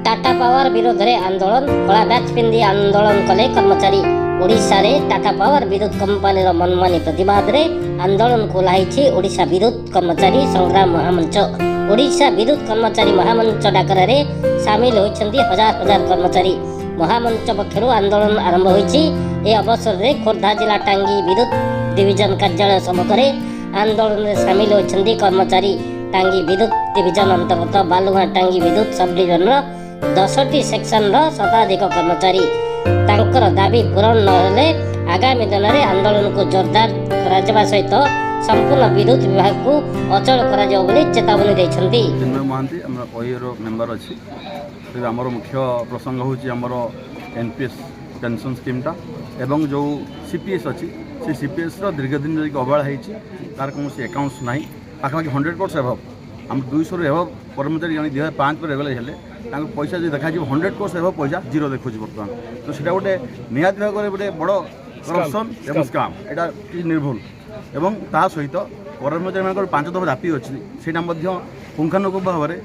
Tata power विरोध में आंदोलन कला बैच पिंधि आंदोलन कले कर्मचारी। ओडिशा रे टाटा पावर विद्युत कंपनी मनमानी प्रतिवाद रे आंदोलन को लाइछि ओडिशा विद्युत कर्मचारी संग्राम महामंच। ओडिशा विद्युत कर्मचारी महामंच डाकर रे सामिल होइछन्ति हजार हजार कर्मचारी। महामंच पक्षरु आंदोलन आरंभ होइछि। ए अवसर रे खोर्धा जिला टांगी विद्युत डिविजन कार्यालय सम्मुख रे आंदोलन में सामिल होइछन्ति कर्मचारी। टांगी विद्युत डिविजन अंतर्गत बालुगाँ टांगी विद्युत सब डिविजन 10टी सेक्शन शताधिक कर्मचारी तांकर दाबी पूरण नहेले आगामी दिन में आंदोलन को जोरदार करा सहित संपूर्ण विद्युत विभाग को अचल करा चेतावनी देछन्ति। चिन्मय महांती मेम्बर अच्छी आमर मुख्य प्रसंग हूँ एनपीएस पेंशन स्कीमटा एवं जो सीपीएस अच्छी से सीपीएस दीर्घ दिन अवहेला होती तार कौन एकाउंट्स ना पाखापाखि 100% एभव आम 200 एभव कर्मचारी जन 2005 पर रेगुलर हेले पैसा जो देखा 100% एभव पैसा जीरो देखुँ बर्तमान तो सीटा गोटे निहाती भाव में गोटे बड़ करप्शन एवं स्काम यहाँ कि निर्भुल एवं ता सहित कर्मचारी मान 5 दफा दापी अच्छी से पुंखानुपुंख भाव में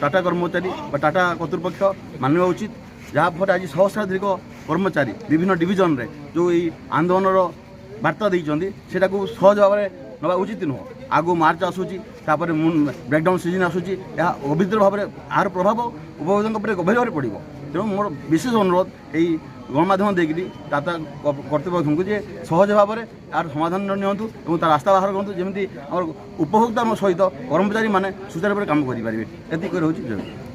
टाटा कर्मचारी टाटा कर्तृपक्ष मानवा उचित जहाँफल आज सहस्राधिक कर्मचारी विभिन्न डिविजन रे जो ये आंदोलन बार्ता देते से सहज भाव में नवा उचित नुह। आगु मार्च आसूची ब्रेकडाउन सीजन आसूची अभिद्र भाव में यार प्रभाव उपभोक्ता गभीर भाव में पड़ो। तेणु मोर विशेष अनुरोध यही गणमाध्यम देकरी टाटा कर्तृपक्ष को जे सहज भाव में यार समाधान नियंतु और तार रास्ता बाहर करूँ जमी उपभोक्ता सहित कर्मचारी मैंने सुचारू रूप से काम करेंगे। ये रोचे।